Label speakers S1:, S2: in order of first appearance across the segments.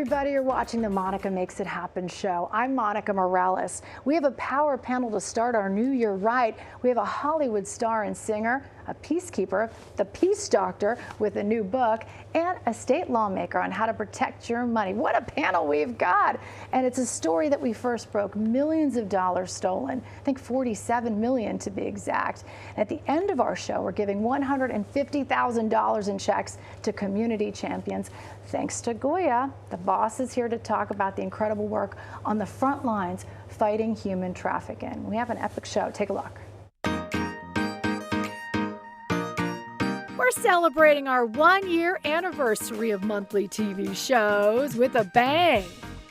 S1: everybody. You're watching the Monica Makes It Happen show. I'm Monica Morales. We have a power panel to start our new year right. We have a Hollywood star and singer, a peacekeeper, the peace doctor with a new book, and a state lawmaker on how to protect your money. What a panel we've got. And it's a story that we first broke, millions of dollars stolen. I think 47 million to be exact. At the end of our show, we're giving $150,000 in checks to community champions. Thanks to Goya, the boss is here to talk about the incredible work on the front lines fighting human trafficking. We have an epic show. Take a look. We're celebrating our 1-year anniversary of monthly TV shows with a bang.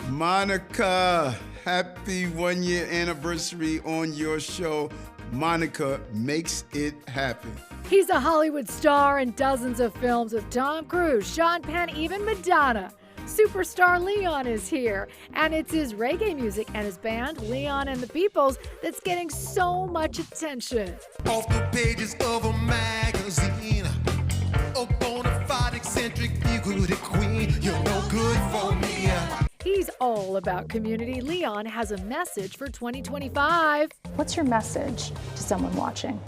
S2: Monica, happy 1-year anniversary on your show. Monica Makes It Happen.
S1: He's a Hollywood star in dozens of films with Tom Cruise, Sean Penn, even Madonna. Superstar Leon is here, and it's his reggae music and his band, Leon and the Peoples, that's getting so much attention.
S3: Off the pages of a magazine, a bona fide eccentric beauty queen, you're no good for me.
S1: He's all about community. Leon has a message for 2025. What's your message to someone watching?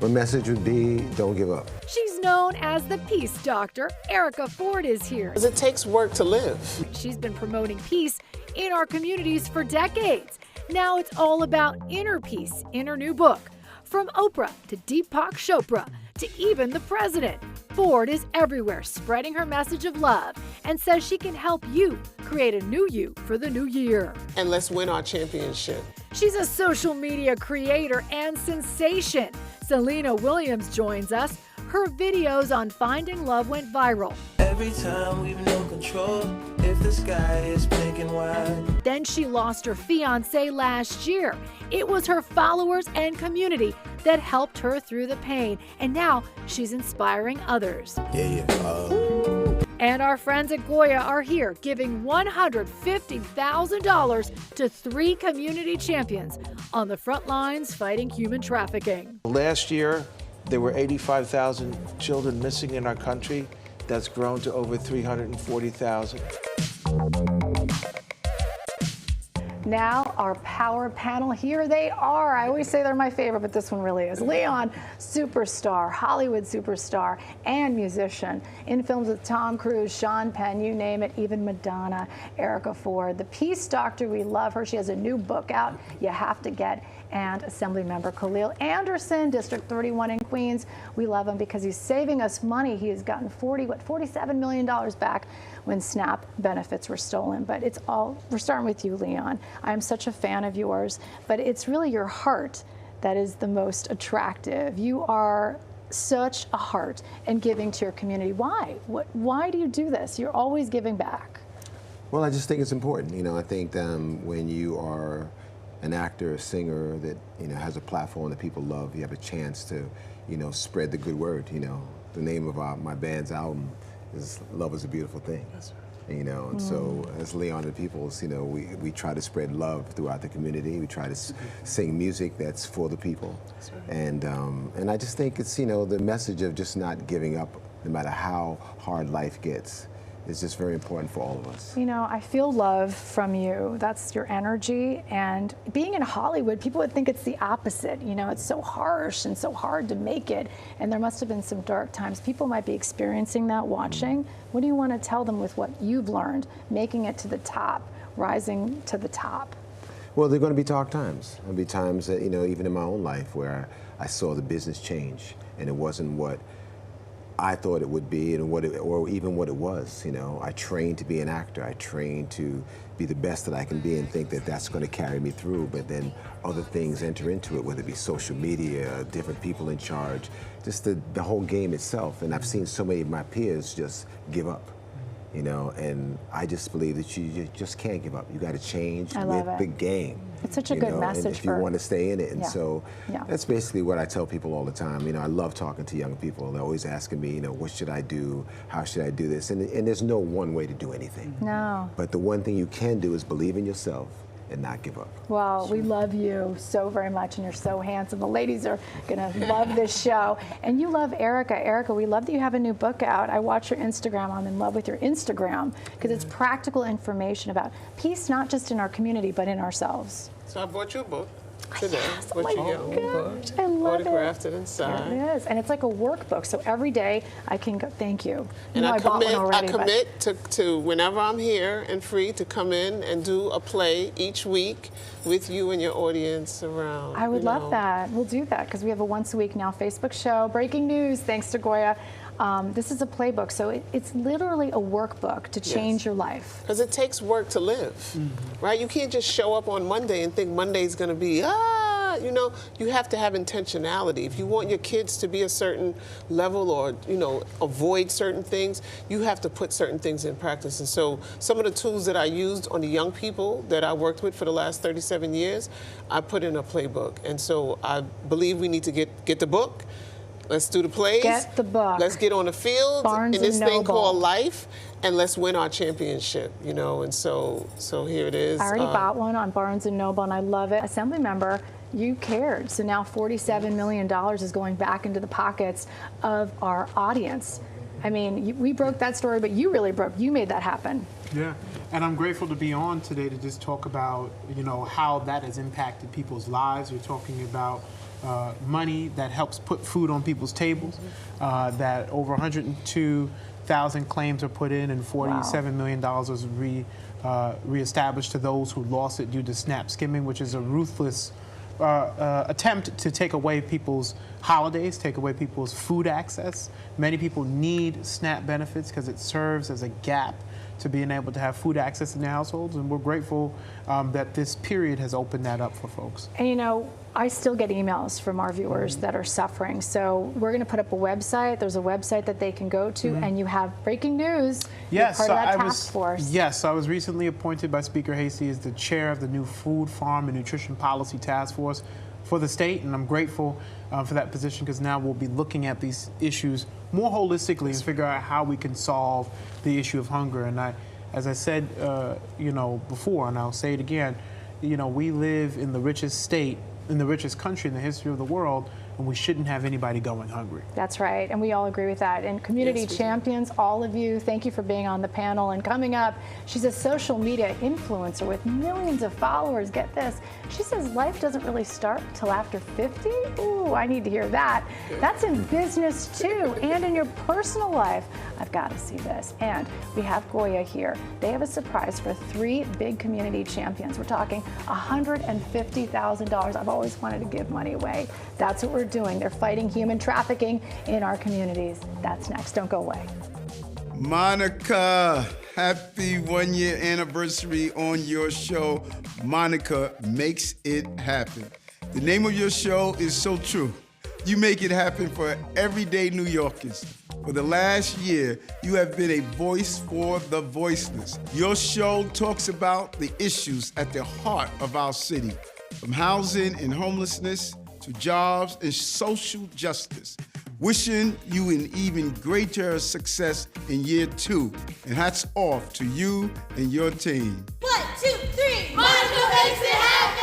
S4: My message would be, don't give up.
S1: She's known as the Peace Doctor. Erica Ford is here.
S5: It takes work to live.
S1: She's been promoting peace in our communities for decades. Now it's all about inner peace in her new book. From Oprah to Deepak Chopra to even the president, Ford is everywhere spreading her message of love and says she can help you create a new you for the new year.
S5: And let's win our championship.
S1: She's a social media creator and sensation. Selena Williams joins us. Her videos on finding love went viral.
S6: Every time we've no control, if the sky is pink and white.
S1: Then she lost her fiancé last year. It was her followers and community that helped her through the pain. And now she's inspiring others. And our friends at Goya are here giving $150,000 to 3 community champions on the front lines fighting human trafficking.
S7: Last year, there were 85,000 children missing in our country. That's grown to over 340,000.
S1: Now our power panel, here they are. I always say they're my favorite, but this one really is. Leon, superstar, Hollywood superstar, and musician. In films with Tom Cruise, Sean Penn, you name it, even Madonna. Erica Ford, the Peace Doctor, we love her. She has a new book out you have to get. And Assemblymember Khalil Anderson, District 31 in Queens. We love him because he's saving us money. He has gotten $47 million back when SNAP benefits were stolen. But it's all, we're starting with you, Leon. I'm such a fan of yours, but it's really your heart that is the most attractive. You are such a heart and giving to your community. Why? Why do you do this? You're always giving back.
S4: Well, I just think it's important. You know, I think when you are an actor, a singer that has a platform that people love, you have a chance to spread the good word. The name of my band's album is "Love Is a Beautiful Thing." That's right. And so as Leon and the Peoples, we try to spread love throughout the community. We try to sing music that's for the people. That's right. And I just think it's the message of just not giving up, no matter how hard life gets. It's just very important for all of us.
S1: I feel love from you. That's your energy. And being in Hollywood, people would think it's the opposite. It's so harsh and so hard to make it. And there must have been some dark times. People might be experiencing that watching. What do you want to tell them with what you've learned, making it to the top, rising to the top?
S4: Well, there are going to be dark times. There'll be times that, even in my own life where I saw the business change and it wasn't what I thought it would be, and or even what it was. I trained to be an actor. I trained to be the best that I can be, and think that that's going to carry me through. But then other things enter into it, whether it be social media, different people in charge, just the whole game itself. And I've seen so many of my peers just give up. And I just believe that you just can't give up. You got to change with the game.
S1: It's such a good message
S4: and if you want to stay in it. And so that's basically what I tell people all the time. I love talking to young people. They're always asking me, what should I do? How should I do this? And there's no one way to do anything.
S1: No.
S4: But the one thing you can do is believe in yourself and not give up.
S1: Well, we love you so very much, and you're so handsome. The ladies are going to love this show. And you love Erica. Erica, we love that you have a new book out. I watch your Instagram. I'm in love with your Instagram because it's practical information about peace, not just in our community, but in ourselves.
S5: So I bought you a book today.
S1: Yes, oh
S5: Bought
S1: my
S5: you your own book.
S1: gosh, I love
S5: Autographed
S1: it.
S5: it inside.
S1: There it is. And it's like a workbook. So every day I can go, thank you.
S5: And
S1: I bought one already.
S5: I commit to whenever I'm here and free to come in and do a play each week with you and your audience around.
S1: I would love that. We'll do that because we have a once a week now Facebook show. Breaking news, thanks to Goya. This is a playbook, so it's literally a workbook to change your life.
S5: Because it takes work to live, right? You can't just show up on Monday and think Monday's going to be, you know, you have to have intentionality. If you want your kids to be a certain level or, you know, avoid certain things, you have to put certain things in practice. And so some of the tools that I used on the young people that I worked with for the last 37 years, I put in a playbook. And so I believe we need to get the book. Let's do the plays.
S1: Get the book.
S5: Let's get on the field
S1: Barnes
S5: in this
S1: and
S5: thing
S1: Noble.
S5: called life, and let's win our championship, you know. And so here it is.
S1: I already bought one on Barnes and Noble, and I love it. Assembly member, you cared. So now $47 million is going back into the pockets of our audience. I mean, we broke that story, but you really broke. You made that happen.
S8: Yeah, and I'm grateful to be on today to just talk about, you know, how that has impacted people's lives. You're talking about money that helps put food on people's tables, that over 102,000 claims are put in and $47 million was reestablished to those who lost it due to SNAP skimming, which is a ruthless attempt to take away people's holidays, take away people's food access. Many people need SNAP benefits because it serves as a gap to being able to have food access in their households, and we're grateful that this period has opened that up for folks.
S1: And you know, I still get emails from our viewers that are suffering. So we're going to put up a website. There's a website that they can go to, and you have breaking news.
S8: Yes,
S1: You're part of that task force.
S8: Yes, I was recently appointed by Speaker Hasty as the chair of the new Food, Farm, and Nutrition Policy Task Force for the state, and I'm grateful for that position because now we'll be looking at these issues more holistically and figure out how we can solve the issue of hunger. And as I said, you know, before, and I'll say it again, you know, we live in the richest state, in the richest country in the history of the world, and we shouldn't have anybody going hungry.
S1: That's right, and we all agree with that. And community champions, all of you, thank you for being on the panel. And coming up, she's a social media influencer with millions of followers. Get this, she says life doesn't really start till after 50. Ooh, I need to hear that. That's in business too, and in your personal life. I've got to see this. And we have Goya here. They have a surprise for 3 big community champions. We're talking $150,000. I've always wanted to give money away. That's what we're doing. They're fighting human trafficking in our communities. That's next. Don't go away.
S2: Monica, happy 1-year anniversary on your show. Monica Makes It Happen. The name of your show is so true. You make it happen for everyday New Yorkers. For the last year, you have been a voice for the voiceless. Your show talks about the issues at the heart of our city, from housing and homelessness to jobs and social justice. Wishing you an even greater success in year 2. And hats off to you and your team.
S9: 1, 2, 3, Monica makes it happen!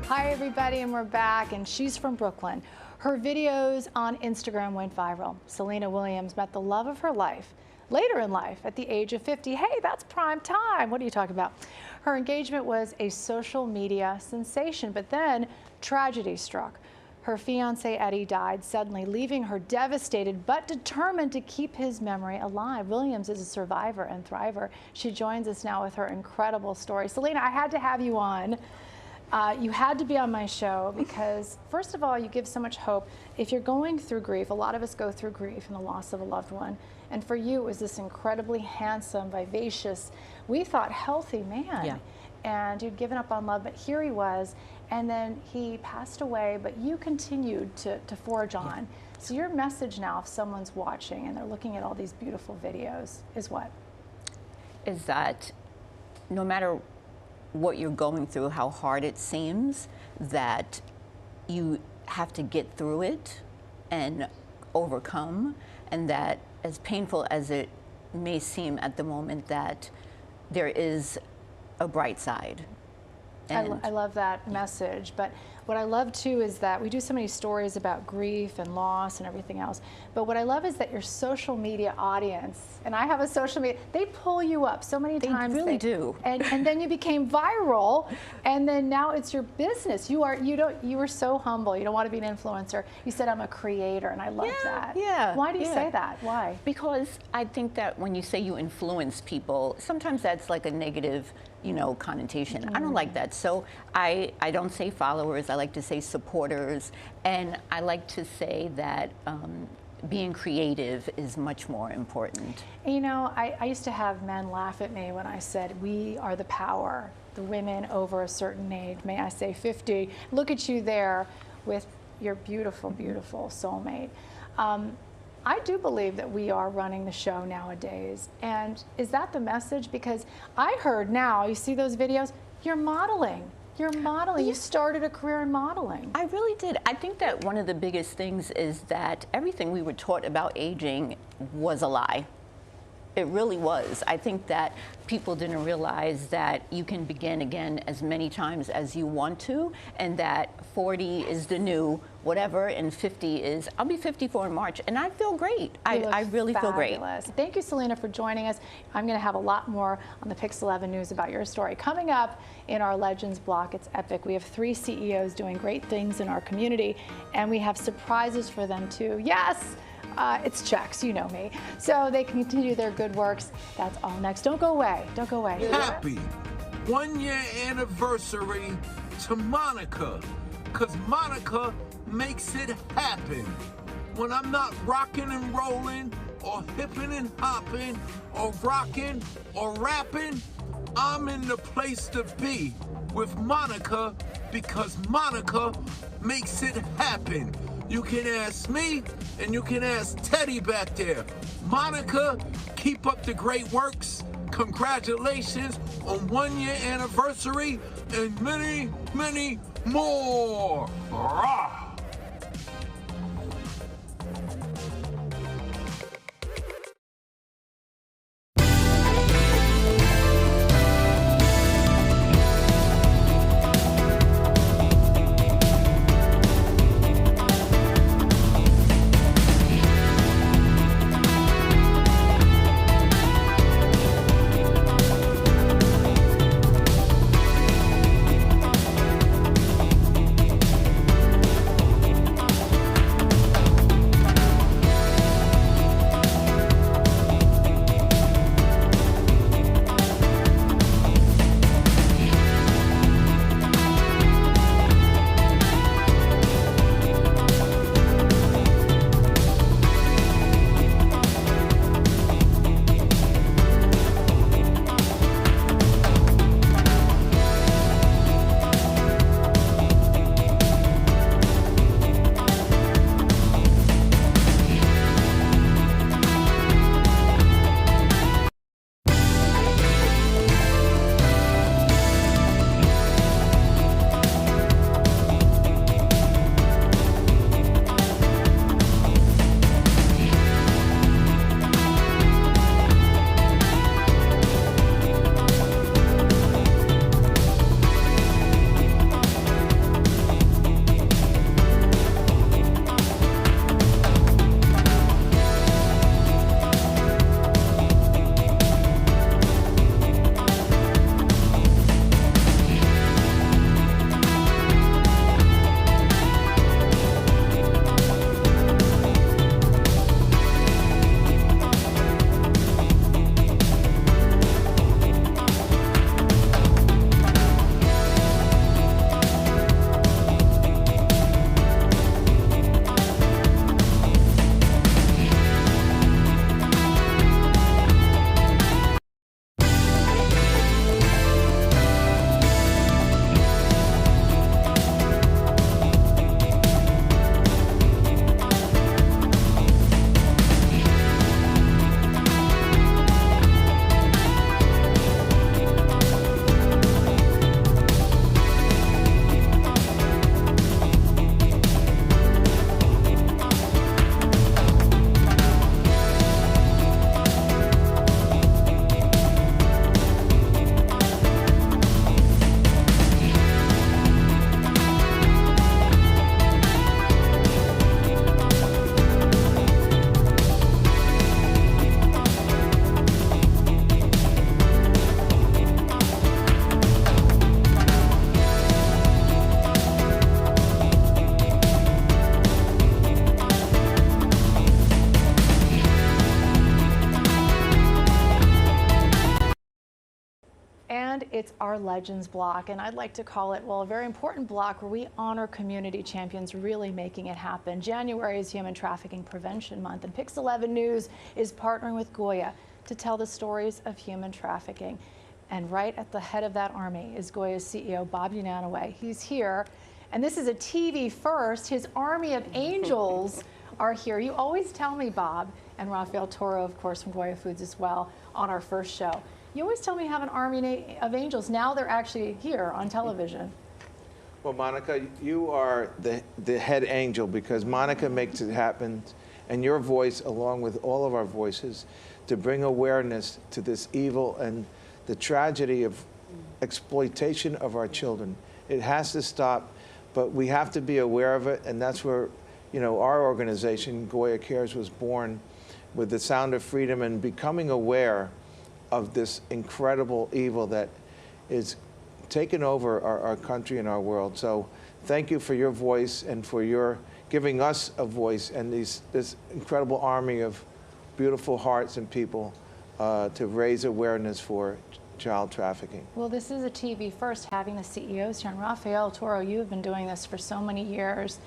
S1: Hi, everybody, and we're back, and she's from Brooklyn. Her videos on Instagram went viral. Selena Williams met the love of her life later in life at the age of 50. Hey, that's prime time. What are you talking about? Her engagement was a social media sensation, but then tragedy struck. Her fiancé Eddie died suddenly, leaving her devastated but determined to keep his memory alive. Williams is a survivor and thriver. She joins us now with her incredible story. Selena, I had to have you on. You had to be on my show because, first of all, you give so much hope. If you're going through grief, a lot of us go through grief and the loss of a loved one. And for you, it was this incredibly handsome, vivacious, we thought healthy man.
S10: Yeah.
S1: And you'd given up on love, but here he was. And then he passed away, but you continued to forge on. Yeah. So your message now, if someone's watching and they're looking at all these beautiful videos, is what?
S10: Is that no matter what you're going through, how hard it seems, that you have to get through it and overcome, and that as painful as it may seem at the moment, that there is a bright side.
S1: I love that message, but what I love too is that we do so many stories about grief and loss and everything else, but what I love is that your social media audience, and I have a social media, they pull you up so many times.
S10: They really do.
S1: And then you became viral, and then now it's your business. You were so humble. You don't want to be an influencer. You said, I'm a creator, and I love that.
S10: Yeah.
S1: Why do you say that? Why?
S10: Because I think that when you say you influence people, sometimes that's like a negative, connotation. I don't like that. So I don't say followers, I like to say supporters, and I like to say that being creative is much more important.
S1: I used to have men laugh at me when I said, we are the power, the women over a certain age, may I say 50. Look at you there with your beautiful, beautiful soulmate. I do believe that we are running the show nowadays. And is that the message? Because I heard now, you see those videos, you're modeling. You're modeling. You started a career in modeling.
S10: I really did. I think that one of the biggest things is that everything we were taught about aging was a lie. It really was. I think that people didn't realize that you can begin again as many times as you want to, and that 40 is the new whatever, and 50 is, I'll be 54 in March, and I feel great. I really feel great.
S1: Thank you, Selena, for joining us. I'm going to have a lot more on the Pix 11 News about your story. Coming up in our Legends block, it's epic. We have 3 CEOs doing great things in our community, and we have surprises for them, too. Yes! It's checks, you know me. So they can continue their good works. That's all next. Don't go away. Don't go away.
S11: Happy 1-year anniversary to Monica, because Monica makes it happen. When I'm not rocking and rolling, or hipping and hopping, or rocking or rapping, I'm in the place to be with Monica, because Monica makes it happen. You can ask me, and you can ask Teddy back there. Monica, keep up the great works. Congratulations on 1-year anniversary and many, many more. Rah!
S1: And it's our Legends block, and I'd like to call it, well, a very important block where we honor community champions really making it happen. January is Human Trafficking Prevention Month, and Pix 11 News is partnering with Goya to tell the stories of human trafficking. And right at the head of that army is Goya's CEO, Bob Unanaway. He's here, and this is a TV first. His army of angels are here. You always tell me, Bob, and Rafael Toro, of course, from Goya Foods as well, on our first show. You always tell me you have an army of angels. Now they're actually here on television.
S7: Well, Monica, you are the head angel because Monica makes it happen, and your voice, along with all of our voices, to bring awareness to this evil and the tragedy of exploitation of our children. It has to stop, but we have to be aware of it, and that's where, you know, our organization, Goya Cares, was born with the sound of freedom and becoming aware of this incredible evil that is taking over our country and our world. So thank you for your voice and for your giving us a voice and this incredible army of beautiful hearts and people to raise awareness for child trafficking.
S1: Well, this is a TV first, having the CEOs here. And Rafael Toro, you have been doing this for so many years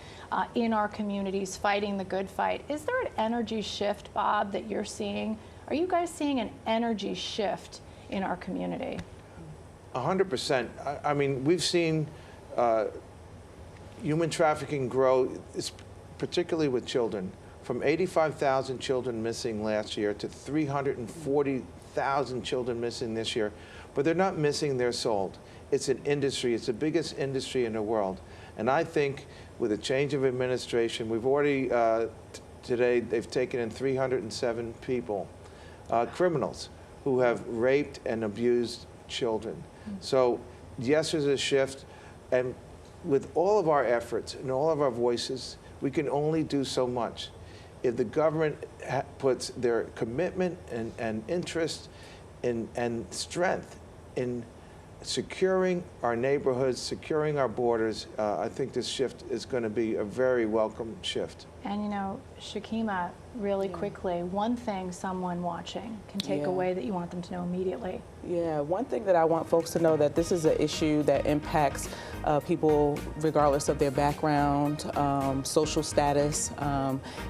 S1: in our communities, fighting the good fight. Is there an energy shift, Bob, that you're seeing? Are you guys seeing an energy shift in our community?
S7: 100%. I mean, we've seen human trafficking grow, particularly with children, from 85,000 children missing last year to 340,000 children missing this year. But they're not missing, they're sold. It's an industry. It's the biggest industry in the world. And I think with a change of administration, we've already, today, they've taken in 307 people. Criminals who have raped and abused children. So yes, there's a shift, and with all of our efforts and all of our voices, we can only do so much. If the government puts their commitment and interest and strength in securing our neighborhoods, securing our borders, I think this shift is going to be a very welcome shift.
S1: And you know, Shakima, really quickly, one thing someone watching can take away that you want them to know immediately.
S12: Yeah, one thing that I want folks to know that this is an issue that impacts people regardless of their background, social status,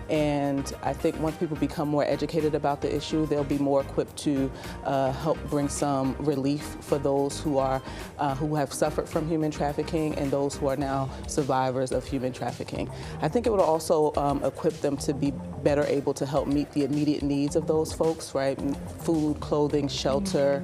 S12: and I think once people become more educated about the issue, they'll be more equipped to help bring some relief for those who have suffered from human trafficking and those who are now survivors of human trafficking. I think it would also equip them to be better able to help meet the immediate needs of those folks, right? Food, clothing, shelter,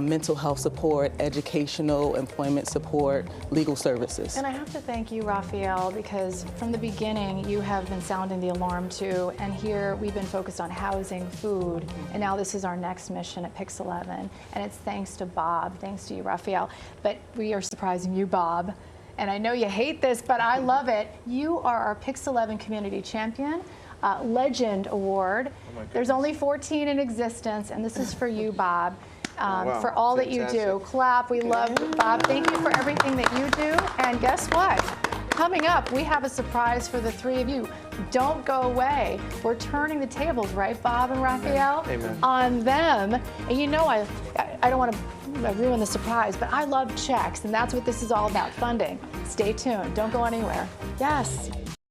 S12: mental health support, educational, employment support, legal services.
S1: And I have to thank you, Rafael, because from the beginning you have been sounding the alarm too, and here we've been focused on housing, food, and now this is our next mission at Pix 11, and it's thanks to Bob, thanks to you, Rafael, but we are surprising you, Bob. And I know you hate this, but I love it. You are our Pix 11 Community Champion, Legend Award. There's only 14 in existence, and this is for you, Bob, for all that you do. Clap, we love you, Bob. Thank you for everything that you do. And guess what? Coming up, we have a surprise for the three of you. Don't go away. We're turning the tables, right, Bob and Rafael?
S7: Amen.
S1: On them. And you know, I don't want to ruin the surprise, but I love checks, and that's what this is all about, funding. Stay tuned. Don't go anywhere. Yes.